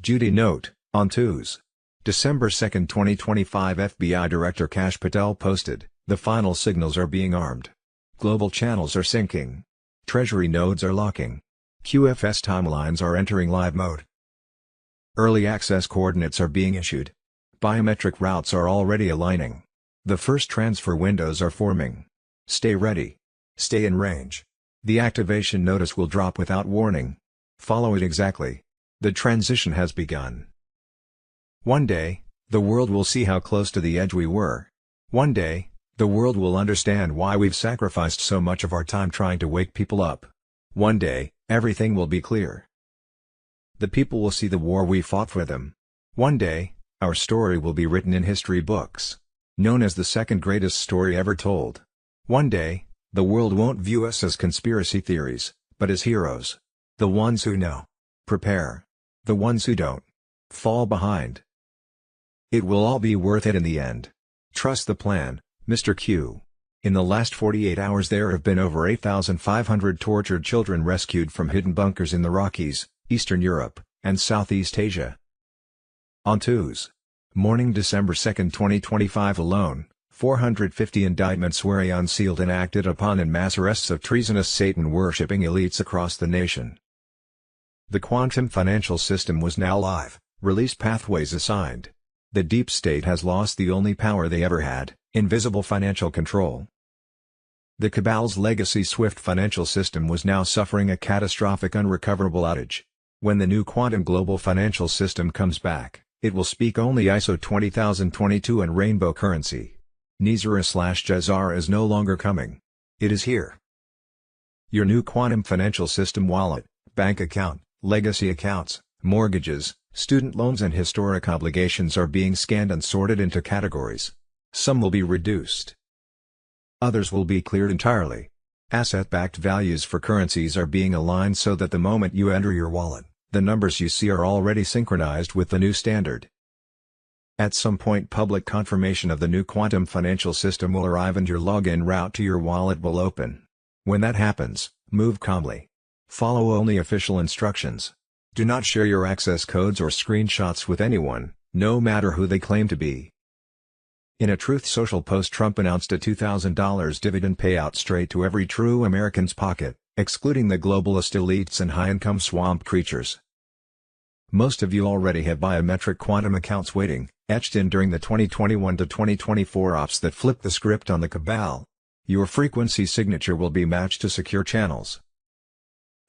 Duty note, on Tuesday, December 2, 2025 FBI Director Kash Patel posted, "The final signals are being armed. Global channels are syncing. Treasury nodes are locking. QFS timelines are entering live mode. Early access coordinates are being issued. Biometric routes are already aligning. The first transfer windows are forming. Stay ready. Stay in range. The activation notice will drop without warning. Follow it exactly. The transition has begun. One day, the world will see how close to the edge we were. One day, the world will understand why we've sacrificed so much of our time trying to wake people up. One day, everything will be clear. The people will see the war we fought for them. One day, our story will be written in history books, known as the second greatest story ever told. One day, the world won't view us as conspiracy theories, but as heroes. The ones who know. Prepare. The ones who don't. Fall behind. It will all be worth it in the end. Trust the plan, Mr. Q. In the last 48 hours there have been over 8,500 tortured children rescued from hidden bunkers in the Rockies, Eastern Europe, and Southeast Asia. On Tuesday morning, December 2, 2025 alone, 450 indictments were unsealed and acted upon in mass arrests of treasonous Satan-worshipping elites across the nation. The quantum financial system was now live, release pathways assigned. The deep state has lost the only power they ever had, invisible financial control. The cabal's legacy SWIFT financial system was now suffering a catastrophic unrecoverable outage. When the new quantum global financial system comes back, it will speak only ISO 20022 and rainbow currency. GCR is no longer coming. It is here. Your new quantum financial system wallet, bank account, legacy accounts, mortgages, student loans and historic obligations are being scanned and sorted into categories. Some will be reduced. Others will be cleared entirely. Asset-backed values for currencies are being aligned so that the moment you enter your wallet, the numbers you see are already synchronized with the new standard. At some point public confirmation of the new quantum financial system will arrive and your login route to your wallet will open. When that happens, move calmly. Follow only official instructions. Do not share your access codes or screenshots with anyone, no matter who they claim to be. In a Truth Social post, Trump announced a $2,000 dividend payout straight to every true American's pocket, excluding the globalist elites and high-income swamp creatures. Most of you already have biometric quantum accounts waiting, etched in during the 2021 to 2024 ops that flipped the script on the cabal. Your frequency signature will be matched to secure channels.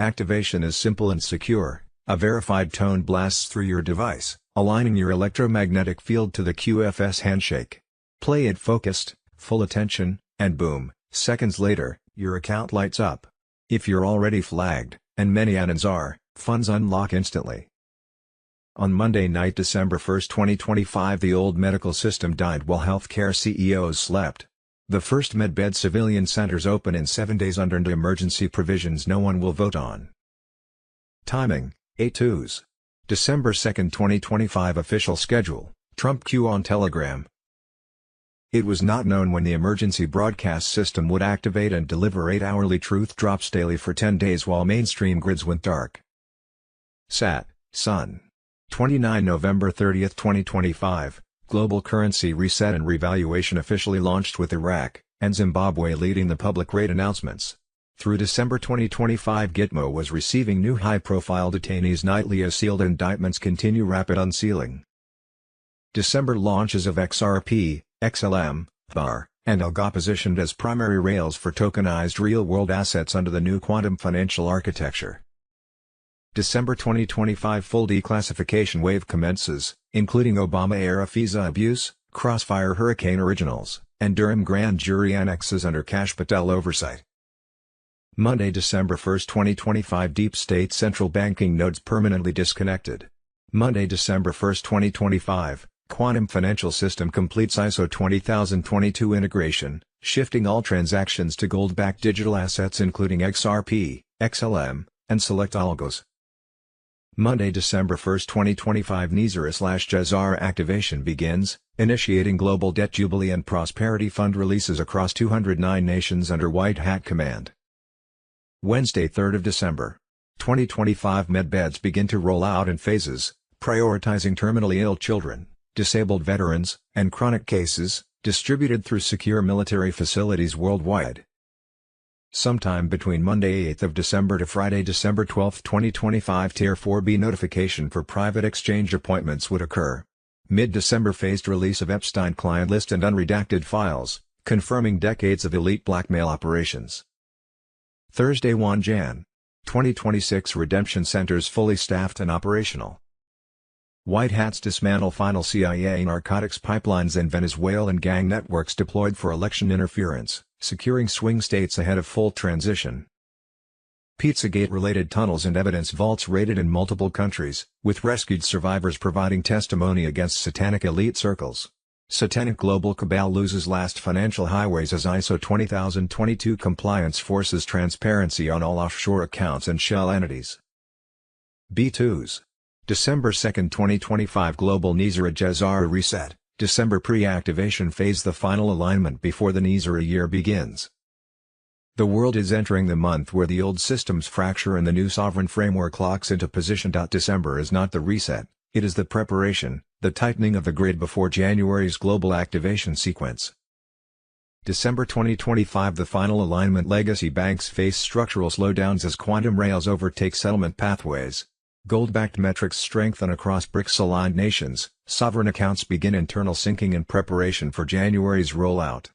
Activation is simple and secure. A verified tone blasts through your device, aligning your electromagnetic field to the QFS handshake. Play it focused, full attention, and boom, seconds later, your account lights up. If you're already flagged, and many admins are, funds unlock instantly. On Monday night, December 1, 2025, the old medical system died while healthcare CEOs slept. The first medbed civilian centers open in 7 days under emergency provisions no one will vote on. Timing, 8 Tuesday, December 2, 2025 official schedule, Trump Q on Telegram. It was not known when the emergency broadcast system would activate and deliver 8-hourly truth drops daily for 10 days while mainstream grids went dark. Sat. Sun. 29 November 30, 2025, global currency reset and revaluation officially launched with Iraq and Zimbabwe leading the public rate announcements. Through December 2025, Gitmo was receiving new high-profile detainees nightly as sealed indictments continue rapid unsealing. December launches of XRP, XLM, BAR, and ALGA positioned as primary rails for tokenized real-world assets under the new quantum financial architecture. December 2025 full declassification wave commences, including Obama-era FISA abuse, Crossfire Hurricane originals, and Durham grand jury annexes under Kash Patel oversight. Monday, December 1, 2025 deep state central banking nodes permanently disconnected. Monday, December 1, 2025, quantum financial system completes ISO 20022 integration, shifting all transactions to gold-backed digital assets including XRP, XLM, and select algos. Monday, December 1, 2025 GCR activation begins, initiating Global Debt Jubilee and Prosperity Fund releases across 209 nations under White Hat Command. Wednesday, 3rd of December, 2025 medbeds begin to roll out in phases, prioritizing terminally ill children, disabled veterans, and chronic cases, distributed through secure military facilities worldwide. Sometime between Monday 8 of December to Friday December 12, 2025 Tier 4B notification for private exchange appointments would occur. Mid-December phased release of Epstein client list and unredacted files, confirming decades of elite blackmail operations. Thursday 1 Jan. 2026 redemption centers fully staffed and operational. White hats dismantle final CIA narcotics pipelines and Venezuelan gang networks deployed for election interference, securing swing states ahead of full transition. Pizzagate-related tunnels and evidence vaults raided in multiple countries, with rescued survivors providing testimony against satanic elite circles. Satanic global cabal loses last financial highways as ISO 20022 compliance forces transparency on all offshore accounts and shell entities. B2s. December 2, 2025 Global NISA GCR reset, December pre-activation phase. The final alignment before the NISA year begins. The world is entering the month where the old systems fracture and the new sovereign framework locks into position. December is not the reset, it is the preparation, the tightening of the grid before January's global activation sequence. December 2025 The final alignment. Legacy banks face structural slowdowns as quantum rails overtake settlement pathways. Gold-backed metrics strengthen across BRICS-aligned nations, sovereign accounts begin internal syncing in preparation for January's rollout.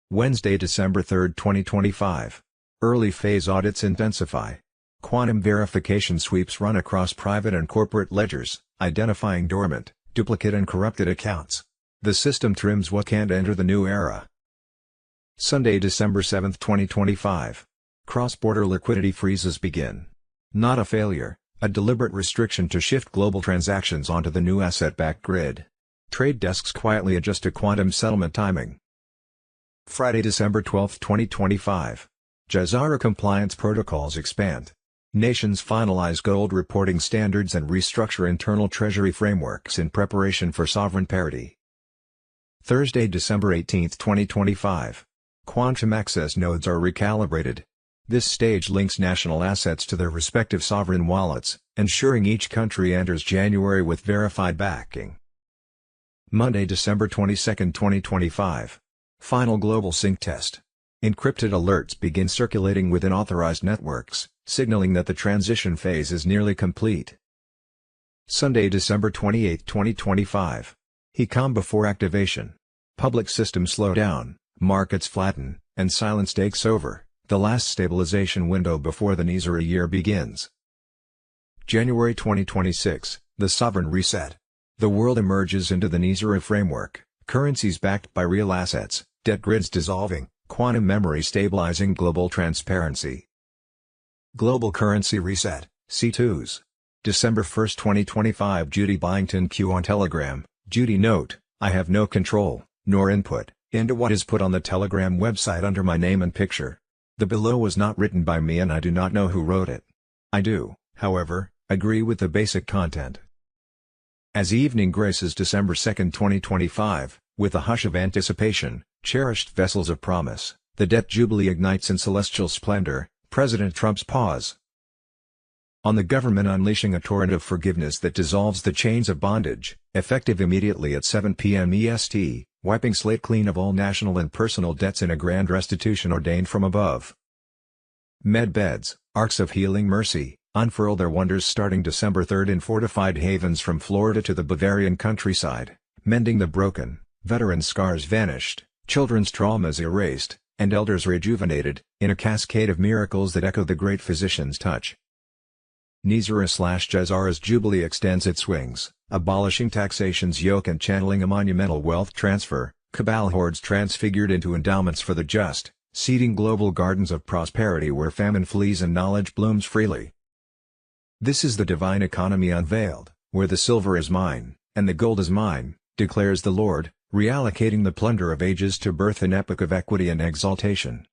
Wednesday, December 3, 2025. Early phase audits intensify. Quantum verification sweeps run across private and corporate ledgers, identifying dormant, duplicate and corrupted accounts. The system trims what can't enter the new era. Sunday, December 7, 2025. Cross-border liquidity freezes begin. Not a failure, a deliberate restriction to shift global transactions onto the new asset-backed grid. Trade desks quietly adjust to quantum settlement timing. Friday, December 12, 2025. GCR compliance protocols expand. Nations finalize gold reporting standards and restructure internal treasury frameworks in preparation for sovereign parity. Thursday, December 18, 2025. Quantum access nodes are recalibrated. This stage links national assets to their respective sovereign wallets, ensuring each country enters January with verified backing. Monday, December 22, 2025. Final global sync test. Encrypted alerts begin circulating within authorized networks, signaling that the transition phase is nearly complete. Sunday, December 28, 2025. Calm before activation. Public systems slow down, markets flatten, and silence takes over. The last stabilization window before the NISA year begins. January 2026, the sovereign reset. The world emerges into the NISA framework, currencies backed by real assets, debt grids dissolving, quantum memory stabilizing global transparency. Global currency reset, C2s. December 1, 2025 Judy Byington Q on Telegram. Judy note, I have no control, nor input, into what is put on the Telegram website under my name and picture. The below was not written by me and I do not know who wrote it. I do, however, agree with the basic content. As evening graces December 2, 2025, with a hush of anticipation, cherished vessels of promise, the debt jubilee ignites in celestial splendor, President Trump's pause. On the government unleashing a torrent of forgiveness that dissolves the chains of bondage, effective immediately at 7 p.m. EST, wiping slate clean of all national and personal debts in a grand restitution ordained from above. Medbeds, Arcs of Healing Mercy, unfurl their wonders starting December 3 in fortified havens from Florida to the Bavarian countryside, mending the broken, veteran scars vanished, children's traumas erased, and elders rejuvenated, in a cascade of miracles that echo the great physician's touch. NISA/GCR's Jubilee extends its wings, abolishing taxation's yoke and channeling a monumental wealth transfer, cabal hordes transfigured into endowments for the just, seeding global gardens of prosperity where famine flees and knowledge blooms freely. This is the divine economy unveiled, where the silver is mine, and the gold is mine, declares the Lord, reallocating the plunder of ages to birth an epoch of equity and exaltation.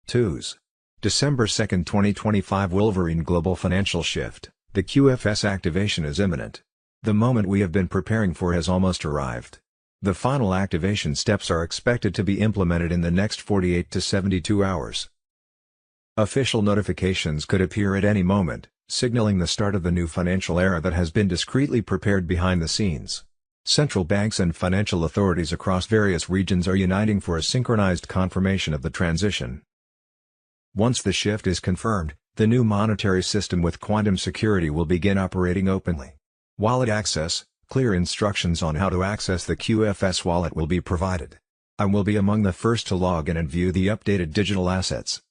2s. December 2, 2025 Wolverine Global Financial Shift, the QFS activation is imminent. The moment we have been preparing for has almost arrived. The final activation steps are expected to be implemented in the next 48 to 72 hours. Official notifications could appear at any moment, signaling the start of the new financial era that has been discreetly prepared behind the scenes. Central banks and financial authorities across various regions are uniting for a synchronized confirmation of the transition. Once the shift is confirmed, the new monetary system with quantum security will begin operating openly. Wallet access, clear instructions on how to access the QFS wallet will be provided. I will be among the first to log in and view the updated digital assets.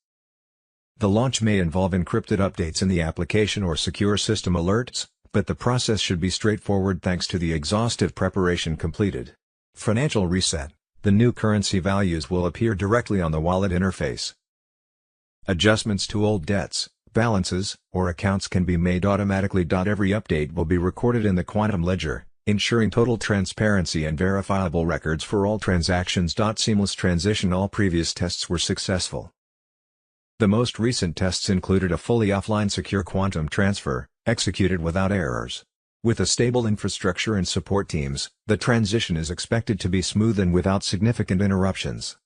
The launch may involve encrypted updates in the application or secure system alerts, but the process should be straightforward thanks to the exhaustive preparation completed. Financial reset: the new currency values will appear directly on the wallet interface. Adjustments to old debts, balances, or accounts can be made automatically. Every update will be recorded in the quantum ledger, ensuring total transparency and verifiable records for all transactions. Seamless transition: all previous tests were successful. The most recent tests included a fully offline secure quantum transfer, executed without errors. With a stable infrastructure and support teams, the transition is expected to be smooth and without significant interruptions.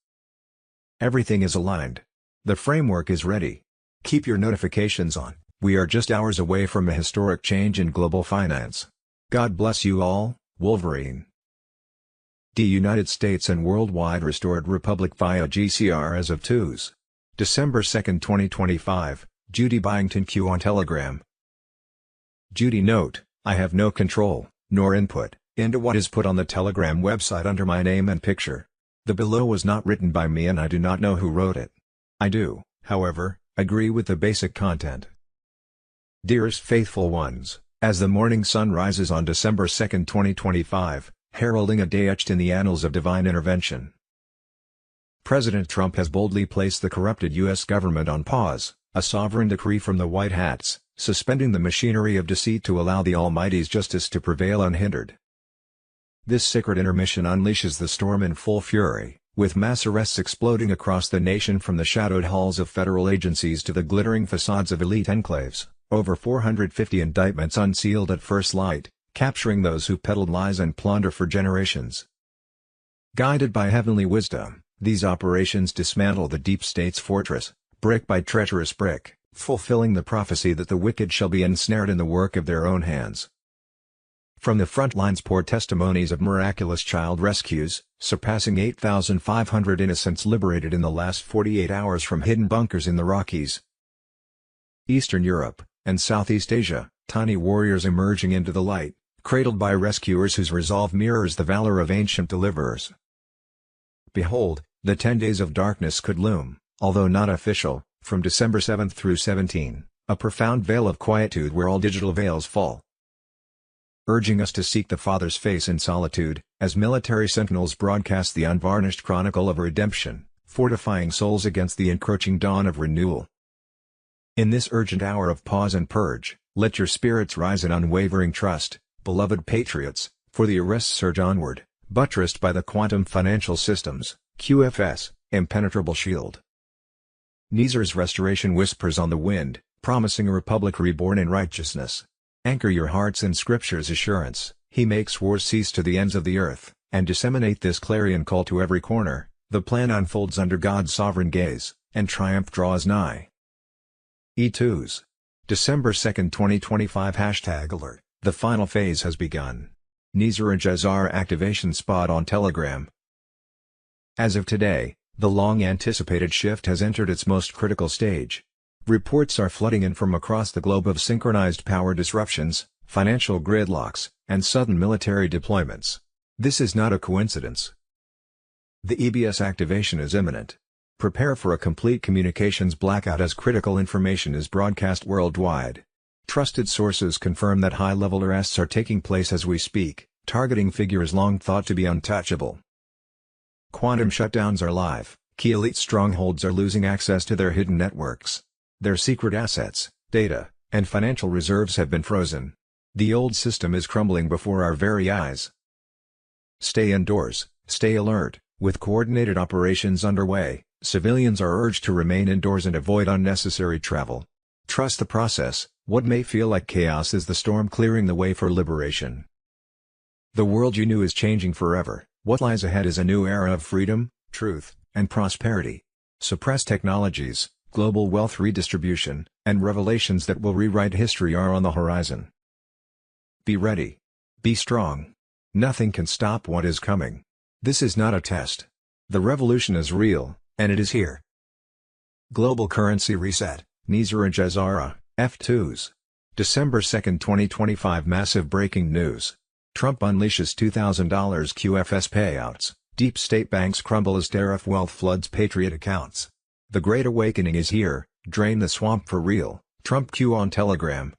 Everything is aligned. The framework is ready. Keep your notifications on. We are just hours away from a historic change in global finance. God bless you all, Wolverine. The United States and worldwide restored republic via GCR as of Tuesday, December 2, 2025, Judy Byington Q on Telegram. Judy note: I have no control, nor input, into what is put on the Telegram website under my name and picture. The below was not written by me and I do not know who wrote it. I do, however, agree with the basic content. Dearest faithful ones, as the morning sun rises on December 2, 2025, heralding a day etched in the annals of divine intervention, President Trump has boldly placed the corrupted U.S. government on pause, a sovereign decree from the White Hats, suspending the machinery of deceit to allow the Almighty's justice to prevail unhindered. This secret intermission unleashes the storm in full fury, with mass arrests exploding across the nation from the shadowed halls of federal agencies to the glittering facades of elite enclaves, over 450 indictments unsealed at first light, capturing those who peddled lies and plunder for generations. Guided by heavenly wisdom, these operations dismantle the deep state's fortress, brick by treacherous brick, fulfilling the prophecy that the wicked shall be ensnared in the work of their own hands. From the front lines pour testimonies of miraculous child rescues, surpassing 8,500 innocents liberated in the last 48 hours from hidden bunkers in the Rockies, Eastern Europe, and Southeast Asia, tiny warriors emerging into the light, cradled by rescuers whose resolve mirrors the valor of ancient deliverers. Behold, the 10 days of darkness could loom, although not official, from December 7 through 17, a profound veil of quietude where all digital veils fall, urging us to seek the Father's face in solitude, as military sentinels broadcast the unvarnished chronicle of redemption, fortifying souls against the encroaching dawn of renewal. In this urgent hour of pause and purge, let your spirits rise in unwavering trust, beloved patriots, for the arrests surge onward, buttressed by the quantum financial systems, QFS, impenetrable shield. Nizar's restoration whispers on the wind, promising a republic reborn in righteousness. Anchor your hearts in Scripture's assurance, He makes wars cease to the ends of the earth, and disseminate this clarion call to every corner. The plan unfolds under God's sovereign gaze, and triumph draws nigh. E2s. December 2, 2025 #alert, the final phase has begun. Nizar and Jazar activation spot on Telegram. As of today, the long-anticipated shift has entered its most critical stage. Reports are flooding in from across the globe of synchronized power disruptions, financial gridlocks, and sudden military deployments. This is not a coincidence. The EBS activation is imminent. Prepare for a complete communications blackout as critical information is broadcast worldwide. Trusted sources confirm that high-level arrests are taking place as we speak, targeting figures long thought to be untouchable. Quantum shutdowns are live, key elite strongholds are losing access to their hidden networks. Their secret assets, data, and financial reserves have been frozen. The old system is crumbling before our very eyes. Stay indoors, stay alert. With coordinated operations underway, civilians are urged to remain indoors and avoid unnecessary travel. Trust the process. What may feel like chaos is the storm clearing the way for liberation. The world you knew is changing forever. What lies ahead is a new era of freedom, truth, and prosperity. Suppressed technologies, global wealth redistribution, and revelations that will rewrite history are on the horizon. Be ready. Be strong. Nothing can stop what is coming. This is not a test. The revolution is real, and it is here. Global currency reset, Nizara Jazara, F2s. December 2, 2025. Massive breaking news. Trump unleashes $2,000 QFS payouts. Deep state banks crumble as tariff wealth floods Patriot accounts. The Great Awakening is here, drain the swamp for real. Trump Q on Telegram.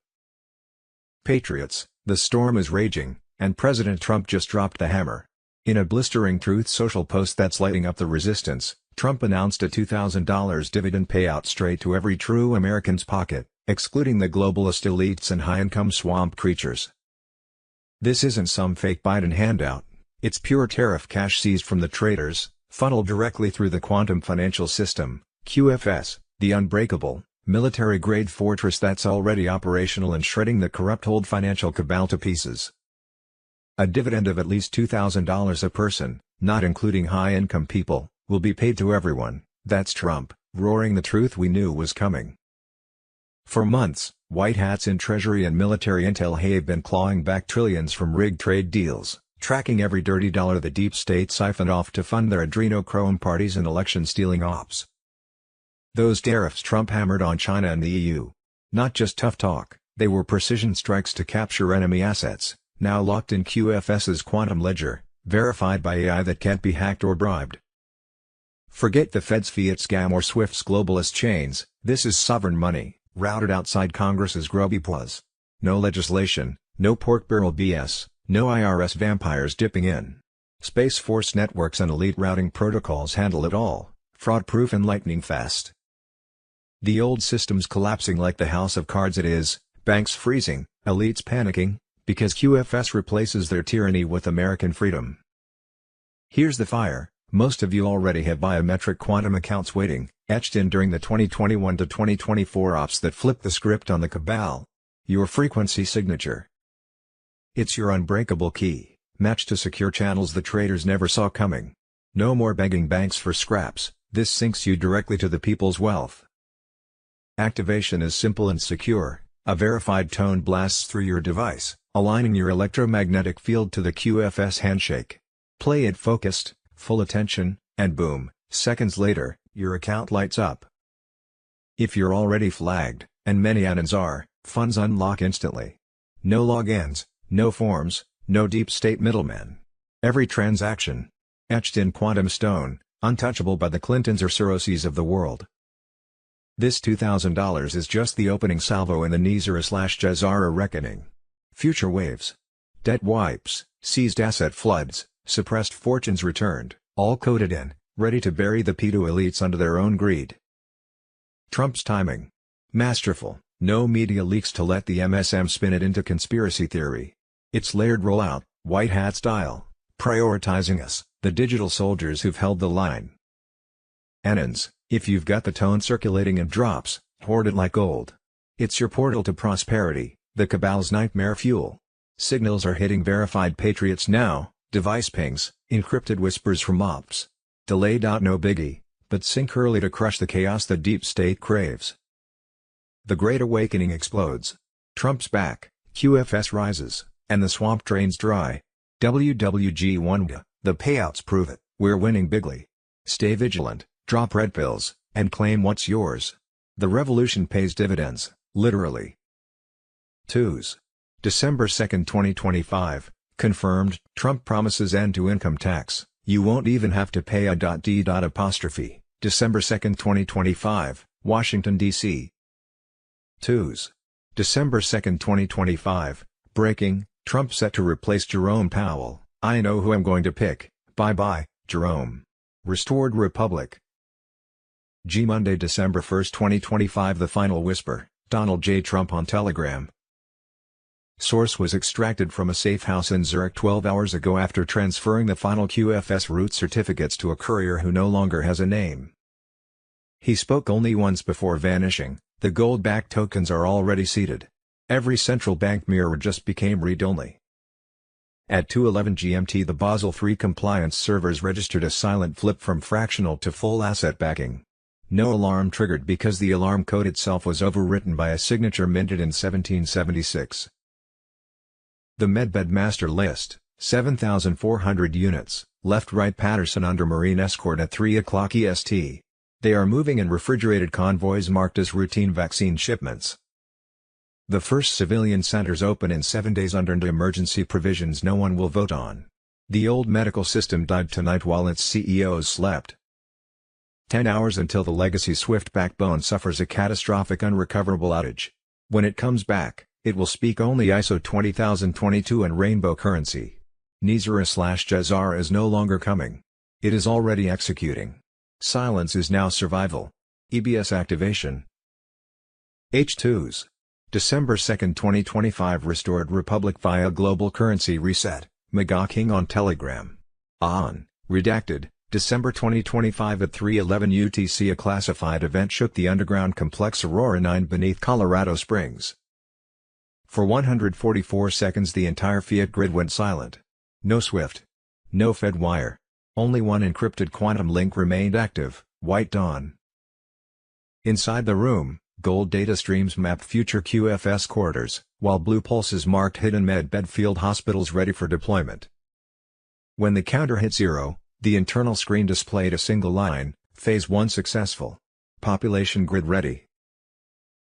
Patriots, the storm is raging, and President Trump just dropped the hammer. In a blistering Truth Social post that's lighting up the resistance, Trump announced a $2,000 dividend payout straight to every true American's pocket, excluding the globalist elites and high-income swamp creatures. This isn't some fake Biden handout, it's pure tariff cash seized from the traders, funneled directly through the quantum financial system, QFS, the unbreakable, military-grade fortress that's already operational and shredding the corrupt old financial cabal to pieces. A dividend of at least $2,000 a person, not including high-income people, will be paid to everyone. That's Trump, roaring the truth we knew was coming. For months, white hats in Treasury and military intel have been clawing back trillions from rigged trade deals, tracking every dirty dollar the deep state siphoned off to fund their adrenochrome parties and election-stealing ops. Those tariffs Trump hammered on China and the EU. Not just tough talk, they were precision strikes to capture enemy assets, now locked in QFS's quantum ledger, verified by AI that can't be hacked or bribed. Forget the Fed's fiat scam or SWIFT's globalist chains, this is sovereign money, routed outside Congress's grubby paws. No legislation, no pork barrel BS, no IRS vampires dipping in. Space Force networks and elite routing protocols handle it all, fraud-proof and lightning-fast. The old system's collapsing like the house of cards it is, banks freezing, elites panicking, because QFS replaces their tyranny with American freedom. Here's the fire, most of you already have biometric quantum accounts waiting, etched in during the 2021 to 2024 ops that flipped the script on the cabal. Your frequency signature. It's your unbreakable key, matched to secure channels the traders never saw coming. No more begging banks for scraps, this syncs you directly to the people's wealth. Activation is simple and secure, a verified tone blasts through your device, aligning your electromagnetic field to the QFS handshake. Play it focused, full attention, and boom, seconds later, your account lights up. If you're already flagged, and many admins are, funds unlock instantly. No logins, no forms, no deep state middlemen. Every transaction, etched in quantum stone, untouchable by the Clintons or Soroses of the world. This $2,000 is just the opening salvo in the Nizara/Jazara reckoning. Future waves. Debt wipes, seized asset floods, suppressed fortunes returned, all coded in, ready to bury the pedo elites under their own greed. Trump's timing. Masterful, no media leaks to let the MSM spin it into conspiracy theory. It's layered rollout, white hat style, prioritizing us, the digital soldiers who've held the line. Anons, if you've got the tone circulating in drops, hoard it like gold. It's your portal to prosperity, the cabal's nightmare fuel. Signals are hitting verified patriots now, device pings, encrypted whispers from ops. Delayed out no biggie, but sync early to crush the chaos the deep state craves. The Great Awakening explodes. Trump's back, QFS rises, and the swamp drains dry. WWG1, the payouts prove it, we're winning bigly. Stay vigilant, drop red pills, and claim what's yours. The revolution pays dividends, literally. 2s. December 2, 2025, confirmed, Trump promises end to income tax, you won't even have to pay a .d. December 2, 2025, Washington, D.C. 2s. December 2, 2025, breaking, Trump set to replace Jerome Powell, I know who I'm going to pick, bye-bye, Jerome. Restored Republic. Monday, December 1, 2025. The final whisper, Donald J. Trump on Telegram. Source was extracted from a safe house in Zurich 12 hours ago after transferring the final QFS root certificates to a courier who no longer has a name. He spoke only once before vanishing, the gold-backed tokens are already seated. Every central bank mirror just became read-only. At 2:11 GMT, the Basel III compliance servers registered a silent flip from fractional to full asset backing. No alarm triggered because the alarm code itself was overwritten by a signature minted in 1776. The Medbed Master List, 7,400 units, left Wright Patterson under Marine escort at 3 o'clock EST. They are moving in refrigerated convoys marked as routine vaccine shipments. The first civilian centers open in 7 days under emergency provisions no one will vote on. The old medical system died tonight while its CEOs slept. 10 hours until the legacy Swift backbone suffers a catastrophic unrecoverable outage. When it comes back, it will speak only ISO 20022 and rainbow currency. GCR is no longer coming. It is already executing. Silence is now survival. EBS activation. H2s. December 2, 2025 Restored Republic via Global Currency Reset, Mega King on Telegram. On, redacted, December 2025 at 3:11 UTC. A classified event shook the underground complex Aurora 9 beneath Colorado Springs. For 144 seconds the entire fiat grid went silent. No Swift. No Fed wire. Only one encrypted quantum link remained active, White Dawn. Inside the room, gold data streams mapped future QFS corridors, while blue pulses marked hidden medbed field hospitals ready for deployment. When the counter hit 0, the internal screen displayed a single line, Phase 1 successful. Population grid ready.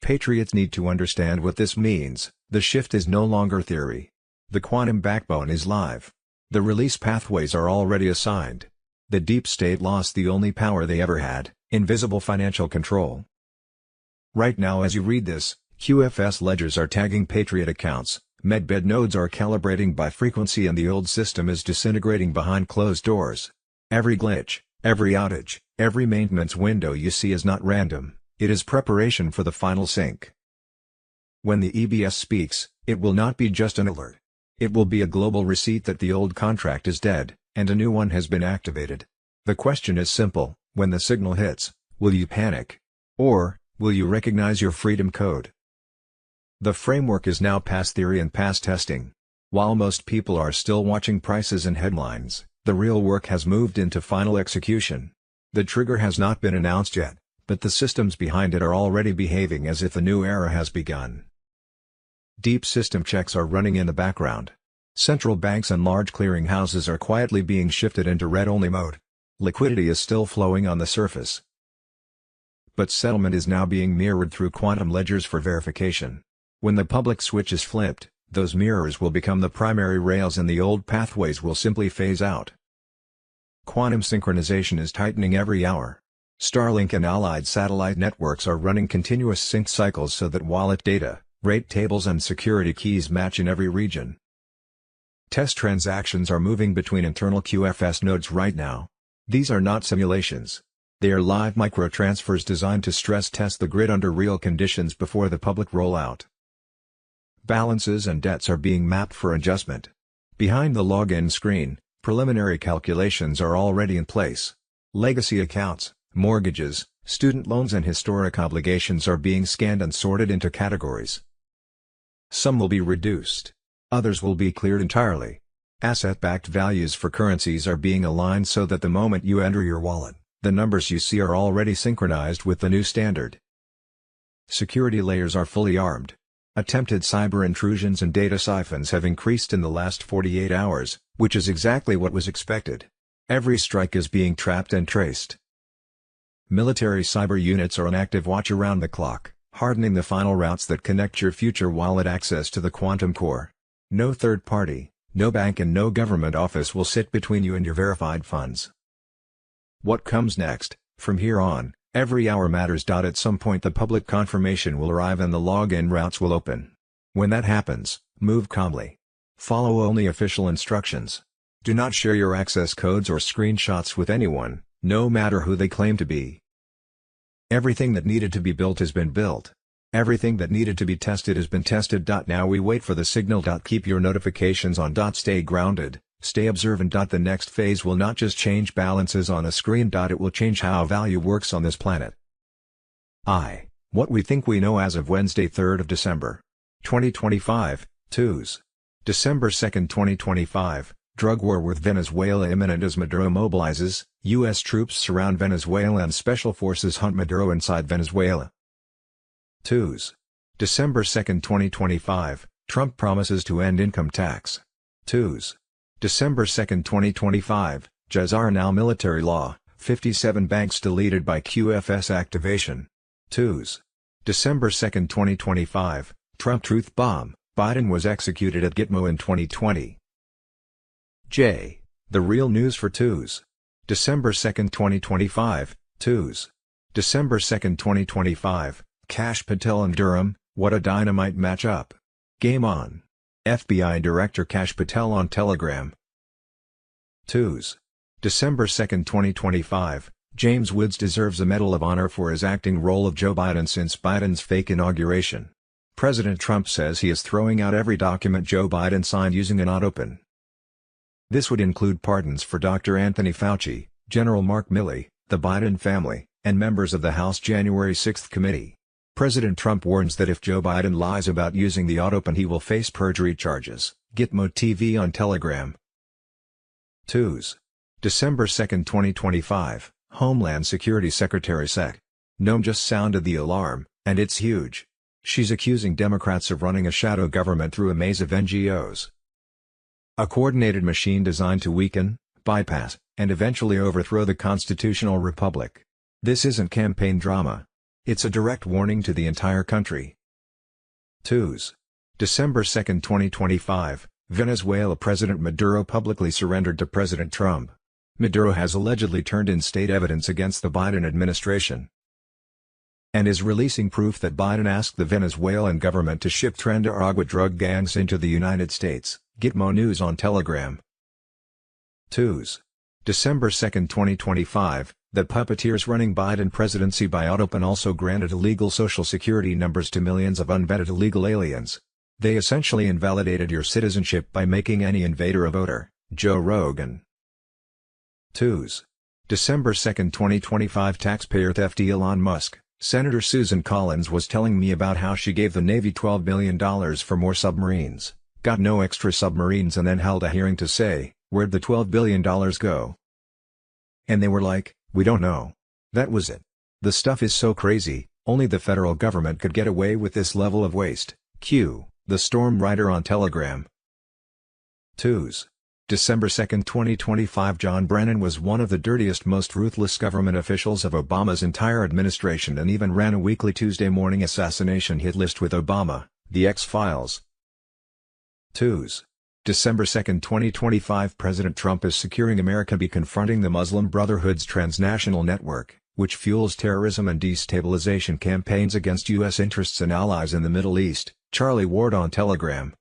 Patriots need to understand what this means. The shift is no longer theory. The quantum backbone is live. The release pathways are already assigned. The deep state lost the only power they ever had, invisible financial control. Right now as you read this, QFS ledgers are tagging Patriot accounts, medbed nodes are calibrating by frequency and the old system is disintegrating behind closed doors. Every glitch, every outage, every maintenance window you see is not random, it is preparation for the final sync. When the EBS speaks, it will not be just an alert. It will be a global receipt that the old contract is dead, and a new one has been activated. The question is simple: when the signal hits, will you panic? Or, will you recognize your freedom code? The framework is now past theory and past testing. While most people are still watching prices and headlines, the real work has moved into final execution. The trigger has not been announced yet, but the systems behind it are already behaving as if a new era has begun. Deep system checks are running in the background. Central banks and large clearinghouses are quietly being shifted into red-only mode. Liquidity is still flowing on the surface. But settlement is now being mirrored through quantum ledgers for verification. When the public switch is flipped, those mirrors will become the primary rails and the old pathways will simply phase out. Quantum synchronization is tightening every hour. Starlink and allied satellite networks are running continuous sync cycles so that wallet data, rate tables and security keys match in every region. Test transactions are moving between internal QFS nodes right now. These are not simulations. They are live microtransfers designed to stress test the grid under real conditions before the public rollout. Balances and debts are being mapped for adjustment. Behind the login screen, preliminary calculations are already in place. Legacy accounts, mortgages, student loans and historic obligations are being scanned and sorted into categories. Some will be reduced. Others will be cleared entirely. Asset-backed values for currencies are being aligned so that the moment you enter your wallet, the numbers you see are already synchronized with the new standard. Security layers are fully armed. Attempted cyber intrusions and data siphons have increased in the last 48 hours, which is exactly what was expected. Every strike is being trapped and traced. Military cyber units are on active watch around the clock, hardening the final routes that connect your future wallet access to the quantum core. No third party, no bank and no government office will sit between you and your verified funds. What comes next? From here on, every hour matters. At some point the public confirmation will arrive and the login routes will open. When that happens, move calmly. Follow only official instructions. Do not share your access codes or screenshots with anyone, no matter who they claim to be. Everything that needed to be built has been built. Everything that needed to be tested has been tested. Now we wait for the signal. Keep your notifications on. Stay grounded, stay observant. The next phase will not just change balances on a screen. It will change how value works on this planet. What we think we know as of Wednesday 3rd of December. 2025, 2s. December 2, 2025, Drug war with Venezuela imminent as Maduro mobilizes, U.S. troops surround Venezuela and special forces hunt Maduro inside Venezuela. 2s. December 2, 2025, Trump promises to end income tax. 2s. December 2, 2025, GCR now military law, 57 banks deleted by QFS activation. 2s. December 2, 2025, Trump truth bomb, Biden was executed at Gitmo in 2020. J. The real news for 2s. December 2, 2025, 2s. December 2, 2025, Kash Patel and Durham, what a dynamite matchup. Game on. FBI Director Kash Patel on Telegram. 2s. December 2, 2025, James Woods deserves a Medal of Honor for his acting role of Joe Biden since Biden's fake inauguration. President Trump says he is throwing out every document Joe Biden signed using an AutoPen. This would include pardons for Dr. Anthony Fauci, General Mark Milley, the Biden family, and members of the House January 6 committee. President Trump warns that if Joe Biden lies about using the AutoPen he will face perjury charges. Gitmo TV on Telegram. 2s. December 2, 2025, Homeland Security Secretary Sec. Noem just sounded the alarm, and it's huge. She's accusing Democrats of running a shadow government through a maze of NGOs. A coordinated machine designed to weaken, bypass, and eventually overthrow the constitutional republic. This isn't campaign drama. It's a direct warning to the entire country. 2s. December 2, 2025, Venezuela President Maduro publicly surrendered to President Trump. Maduro has allegedly turned in state evidence against the Biden administration and is releasing proof that Biden asked the Venezuelan government to ship Trans-Aragua drug gangs into the United States. Gitmo News on Telegram. 2s. December 2, 2025, the puppeteers running Biden presidency by AutoPen also granted illegal social security numbers to millions of unvetted illegal aliens. They essentially invalidated your citizenship by making any invader a voter. Joe Rogan. 2s. December 2, 2025 taxpayer theft. Elon Musk. Senator Susan Collins was telling me about how she gave the Navy $12 million for more submarines, got no extra submarines and then held a hearing to say, where'd the $12 billion go? And they were like, we don't know. That was it. The stuff is so crazy, only the federal government could get away with this level of waste. Q. The Storm Rider on Telegram. 2s. December 2, 2025 John Brennan was one of the dirtiest most ruthless government officials of Obama's entire administration and even ran a weekly Tuesday morning assassination hit list with Obama, The X-Files. 2s. December 2, 2025 President Trump is securing America by confronting the Muslim Brotherhood's transnational network, which fuels terrorism and destabilization campaigns against U.S. interests and allies in the Middle East. Charlie Ward on Telegram.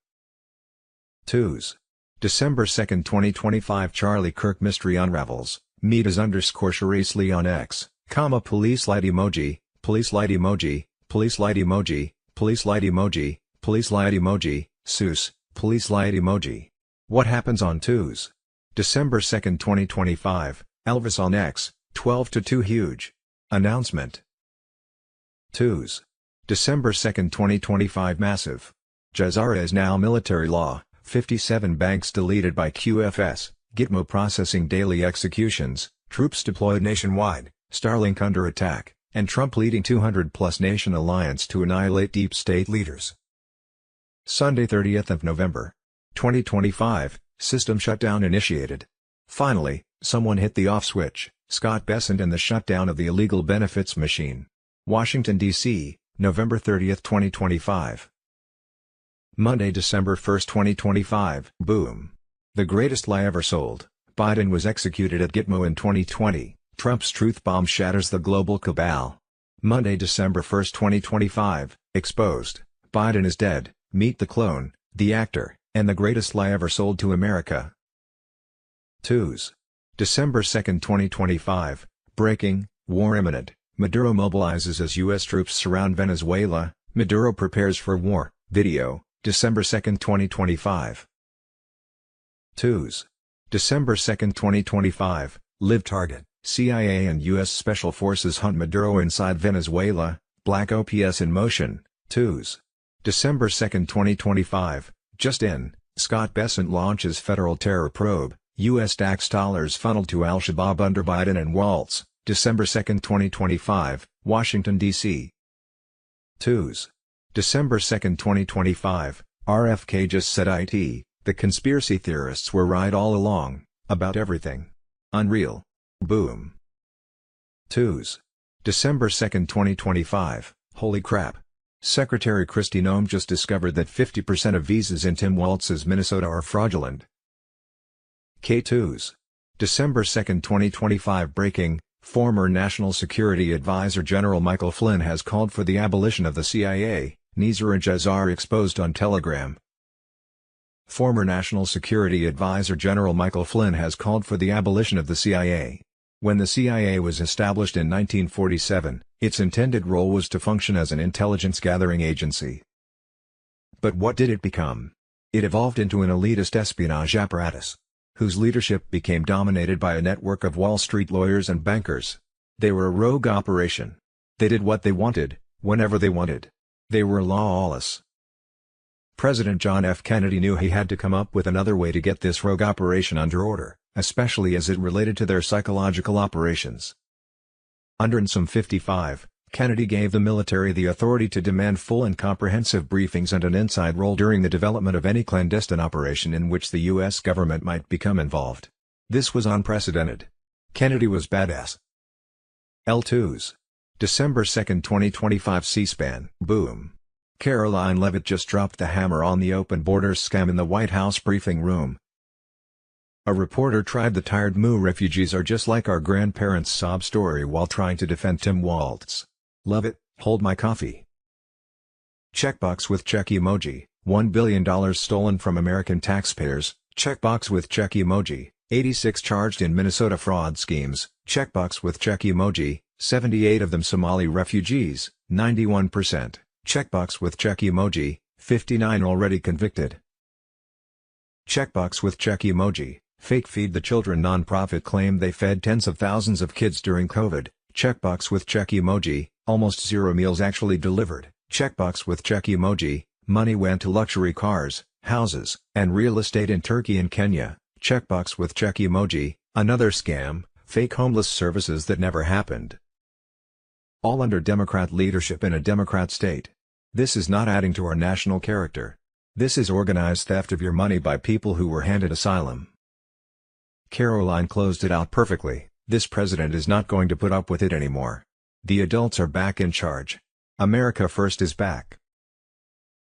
2s. December 2, 2025 Charlie Kirk mystery unravels, meet as _Charisse Lee on X, police light emoji, police light emoji, police light emoji, police light emoji, police light emoji, Seuss, police light emoji. What happens on 2s? December 2, 2025, Elvis on X, 12-2 huge. Announcement. 2s. December 2, 2025 massive. GCR is now military law. 57 banks deleted by QFS, Gitmo processing daily executions, troops deployed nationwide, Starlink under attack, and Trump leading 200-plus nation alliance to annihilate deep state leaders. Sunday 30th of November. 2025, system shutdown initiated. Finally, someone hit the off switch, Scott Bessent and the shutdown of the illegal benefits machine. Washington, D.C., November 30th, 2025. Monday, December 1, 2025. Boom. The greatest lie ever sold. Biden was executed at Gitmo in 2020. Trump's truth bomb shatters the global cabal. Monday, December 1, 2025. Exposed. Biden is dead. Meet the clone, the actor, and the greatest lie ever sold to America. 2s. December 2, 2025. Breaking. War imminent. Maduro mobilizes as U.S. troops surround Venezuela. Maduro prepares for war. Video. December 2, 2025. 2s. December 2, 2025, Live Target, CIA and U.S. Special Forces hunt Maduro inside Venezuela, Black OPS in motion. 2s. December 2, 2025, just in, Scott Bessent launches federal terror probe, U.S. tax dollars funneled to Al-Shabaab under Biden and Waltz, December 2, 2025, Washington, D.C. 2s. December 2, 2025, RFK just said the conspiracy theorists were right all along, about everything. Unreal. Boom. 2s. December 2, 2025, holy crap. Secretary Kristi Noem just discovered that 50% of visas in Tim Waltz's Minnesota are fraudulent. K2s. December 2, 2025 breaking, former National Security Advisor General Michael Flynn has called for the abolition of the CIA, Nizar Jazar exposed on Telegram. Former National Security Advisor General Michael Flynn has called for the abolition of the CIA. When the CIA was established in 1947, its intended role was to function as an intelligence-gathering agency. But what did it become? It evolved into an elitist espionage apparatus, whose leadership became dominated by a network of Wall Street lawyers and bankers. They were a rogue operation. They did what they wanted, whenever they wanted. They were lawless. President John F. Kennedy knew he had to come up with another way to get this rogue operation under order, especially as it related to their psychological operations. Under NSOM 55, Kennedy gave the military the authority to demand full and comprehensive briefings and an inside role during the development of any clandestine operation in which the U.S. government might become involved. This was unprecedented. Kennedy was badass. L2s. December 2, 2025 C-SPAN. Boom. Caroline Leavitt just dropped the hammer on the open borders scam in the White House briefing room. A reporter tried the tired moo refugees are just like our grandparents sob story while trying to defend Tim Waltz. Love it, hold my coffee. Checkbox with check emoji, $1 billion stolen from American taxpayers, checkbox with check emoji, 86 charged in Minnesota fraud schemes, checkbox with check emoji, 78 of them Somali refugees, 91%, checkbox with check emoji, 59 already convicted. Checkbox with check emoji. Fake Feed the Children nonprofit claimed they fed tens of thousands of kids during COVID, checkbox with check emoji, almost zero meals actually delivered, checkbox with check emoji, money went to luxury cars, houses, and real estate in Turkey and Kenya, checkbox with check emoji, another scam, fake homeless services that never happened. All under Democrat leadership in a Democrat state. This is not adding to our national character. This is organized theft of your money by people who were handed asylum. Caroline closed it out perfectly. This president is not going to put up with it anymore. The adults are back in charge. America First is back.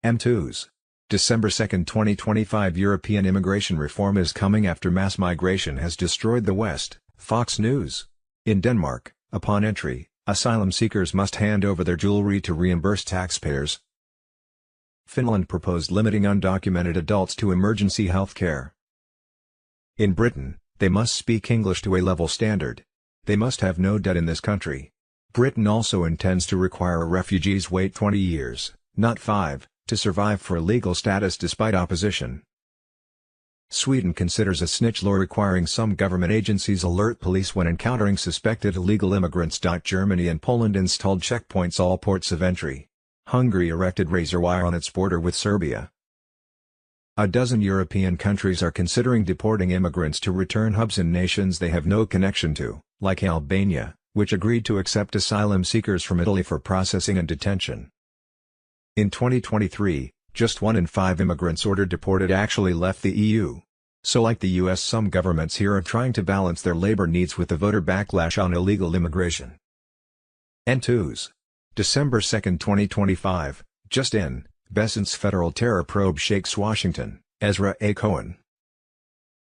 M2s. December 2, 2025 European immigration reform is coming after mass migration has destroyed the West, Fox News. In Denmark, upon entry, asylum seekers must hand over their jewelry to reimburse taxpayers. Finland proposed limiting undocumented adults to emergency health care. In Britain, they must speak English to a level standard. They must have no debt in this country. Britain also intends to require refugees wait 20 years, not 5, to survive for legal status despite opposition. Sweden considers a snitch law requiring some government agencies alert police when encountering suspected illegal immigrants. Germany and Poland installed checkpoints all ports of entry. Hungary erected razor wire on its border with Serbia. A dozen European countries are considering deporting immigrants to return hubs in nations they have no connection to, like Albania, which agreed to accept asylum seekers from Italy for processing and detention. In 2023, just 1 in 5 immigrants ordered deported actually left the EU. So like the US, some governments here are trying to balance their labor needs with the voter backlash on illegal immigration. N2s. December 2, 2025, just in. Bessent's federal terror probe shakes Washington, Ezra A. Cohen.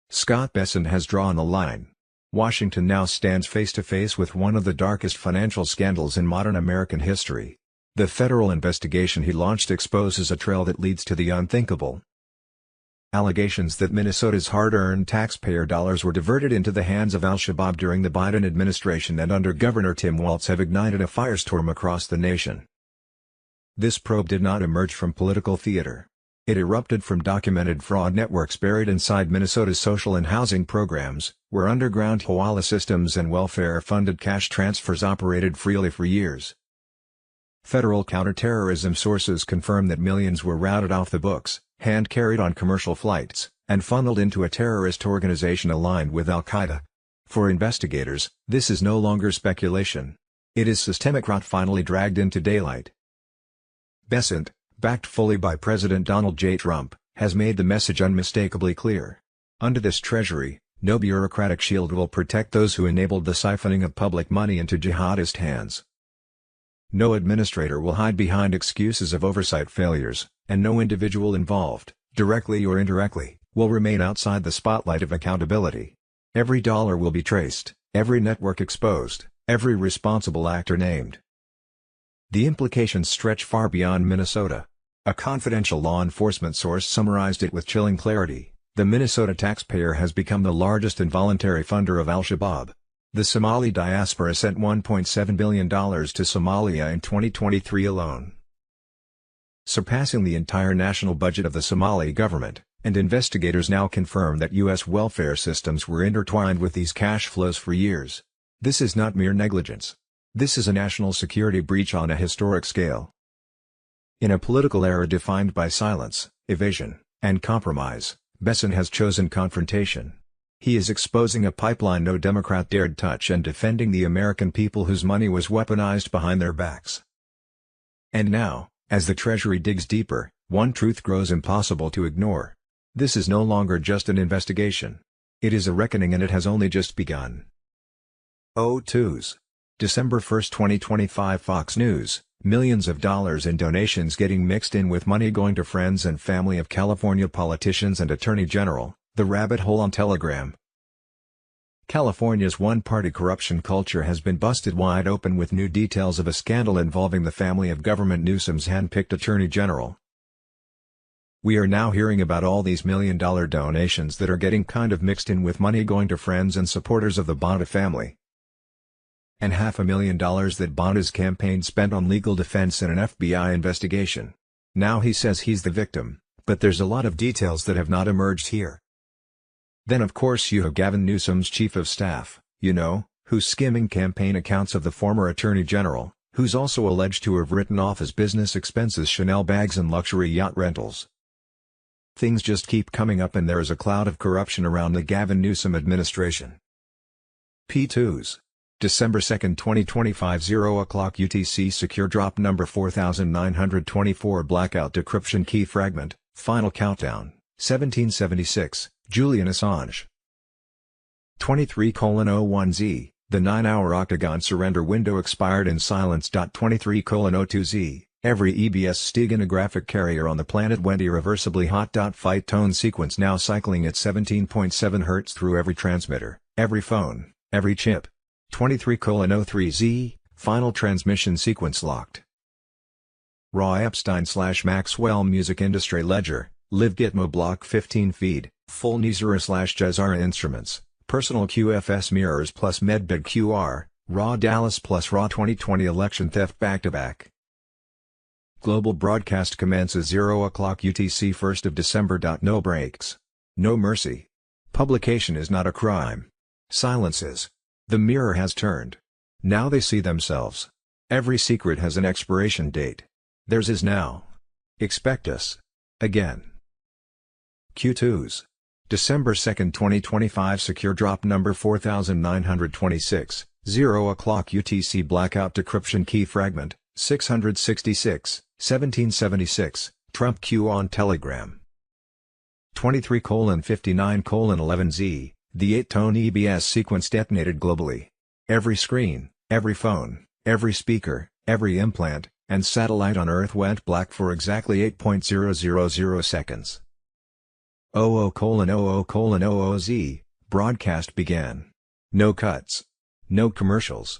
Scott Bessent has drawn a line. Washington now stands face-to-face with one of the darkest financial scandals in modern American history. The federal investigation he launched exposes a trail that leads to the unthinkable. Allegations that Minnesota's hard-earned taxpayer dollars were diverted into the hands of Al-Shabaab during the Biden administration and under Governor Tim Waltz have ignited a firestorm across the nation. This probe did not emerge from political theater. It erupted from documented fraud networks buried inside Minnesota's social and housing programs, where underground hawala systems and welfare-funded cash transfers operated freely for years. Federal counterterrorism sources confirm that millions were routed off the books, hand-carried on commercial flights, and funneled into a terrorist organization aligned with Al-Qaeda. For investigators, this is no longer speculation. It is systemic rot finally dragged into daylight. Besant, backed fully by President Donald J. Trump, has made the message unmistakably clear. Under this treasury, no bureaucratic shield will protect those who enabled the siphoning of public money into jihadist hands. No administrator will hide behind excuses of oversight failures, and no individual involved, directly or indirectly, will remain outside the spotlight of accountability. Every dollar will be traced, every network exposed, every responsible actor named. The implications stretch far beyond Minnesota. A confidential law enforcement source summarized it with chilling clarity: the Minnesota taxpayer has become the largest involuntary funder of al-Shabaab. The Somali diaspora sent $1.7 billion to Somalia in 2023 alone, surpassing the entire national budget of the Somali government, and investigators now confirm that U.S. welfare systems were intertwined with these cash flows for years. This is not mere negligence. This is a national security breach on a historic scale. In a political era defined by silence, evasion, and compromise, Besant has chosen confrontation. He is exposing a pipeline no Democrat dared touch and defending the American people whose money was weaponized behind their backs. And now, as the Treasury digs deeper, one truth grows impossible to ignore. This is no longer just an investigation. It is a reckoning, and it has only just begun. O2s. December 1, 2025. Fox News: millions of dollars in donations getting mixed in with money going to friends and family of California politicians and Attorney General. The rabbit hole on Telegram. California's one-party corruption culture has been busted wide open with new details of a scandal involving the family of Governor Newsom's hand-picked Attorney General. We are now hearing about all these million-dollar donations that are getting kind of mixed in with money going to friends and supporters of the Bonta family. And $500,000 that Bonta's campaign spent on legal defense in an FBI investigation. Now he says he's the victim, but there's a lot of details that have not emerged here. Then of course you have Gavin Newsom's chief of staff, who's skimming campaign accounts of the former Attorney General, who's also alleged to have written off as business expenses Chanel bags and luxury yacht rentals. Things just keep coming up, and there is a cloud of corruption around the Gavin Newsom administration. P2s. December 2, 2025. 0 o'clock UTC. Secure drop number 4924. Blackout decryption key fragment. Final countdown. 1776. Julian Assange. 23:01Z. The 9-hour Octagon surrender window expired in silence. 23:02Z. Every EBS steganographic carrier on the planet went irreversibly hot. Fight tone sequence now cycling at 17.7 Hz through every transmitter, every phone, every chip. 23:03Z. Final transmission sequence locked. Raw Epstein/Maxwell Music Industry Ledger. Live Gitmo Block 15 feed. Full Nizara/Jazara instruments, personal QFS mirrors plus Medbed QR, Raw Dallas plus Raw 2020 election theft back-to-back. Global broadcast commences 0 o'clock UTC 1st of December. No breaks. No mercy. Publication is not a crime. Silence is. The mirror has turned. Now they see themselves. Every secret has an expiration date. Theirs is now. Expect us. Again. Q2s. December 2, 2025. Secure drop number 4926, 0 o'clock UTC. Blackout decryption key fragment, 666, 1776, Trump Q on Telegram. 23:59:11Z. The 8-tone EBS sequence detonated globally. Every screen, every phone, every speaker, every implant, and satellite on Earth went black for exactly 8.000 seconds. 00:00:00Z, broadcast began. No cuts. No commercials.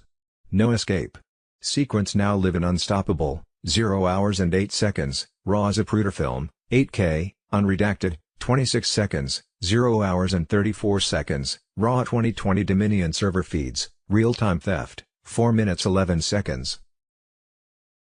No escape. Sequence now live in unstoppable, 0 hours and 8 seconds, raw Zapruder film, 8K, unredacted, 26 seconds, 0 hours and 34 seconds, raw 2020 Dominion server feeds, real-time theft, 4 minutes 11 seconds.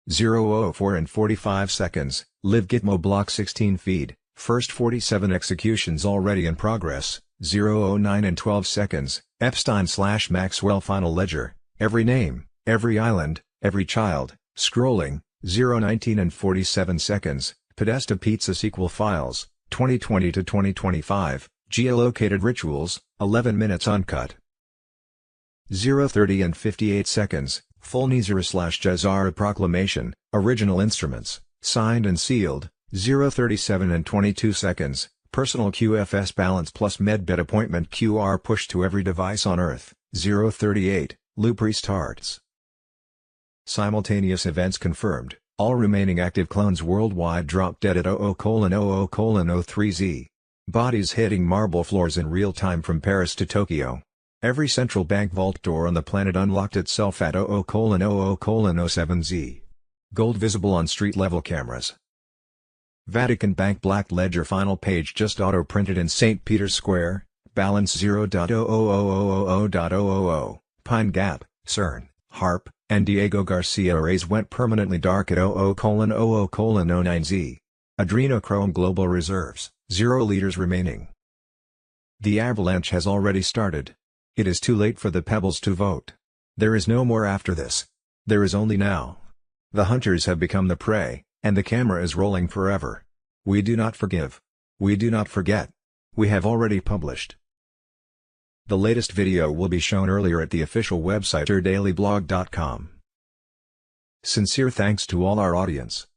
0:04 and 45 seconds, live Gitmo block 16 feed. First 47 executions already in progress, 0:09 and 12 seconds, Epstein/Maxwell final ledger, every name, every island, every child, scrolling, 0:19 and 47 seconds, Podesta Pizza SQL files, 2020 to 2025, geolocated rituals, 11 minutes uncut. 0:30 and 58 seconds, full Nizar/Jazara proclamation, original instruments, signed and sealed, 0:37 and 22 seconds, personal QFS balance plus medbed appointment QR push to every device on Earth, 0:38, loop restarts. Simultaneous events confirmed, all remaining active clones worldwide drop dead at 00:00:03Z. Bodies hitting marble floors in real time from Paris to Tokyo. Every central bank vault door on the planet unlocked itself at 00:00:07Z. Gold visible on street-level cameras. Vatican Bank Black Ledger final page just auto-printed in St. Peter's Square, balance 0.000000.000. Pine Gap, CERN, HARP, and Diego Garcia arrays went permanently dark at 00:00:09Z. Adrenochrome global reserves, 0 liters remaining. The avalanche has already started. It is too late for the pebbles to vote. There is no more after this. There is only now. The hunters have become the prey, and the camera is rolling forever. We do not forgive. We do not forget. We have already published. The latest video will be shown earlier at the official website yourdailyblog.com. Sincere thanks to all our audience.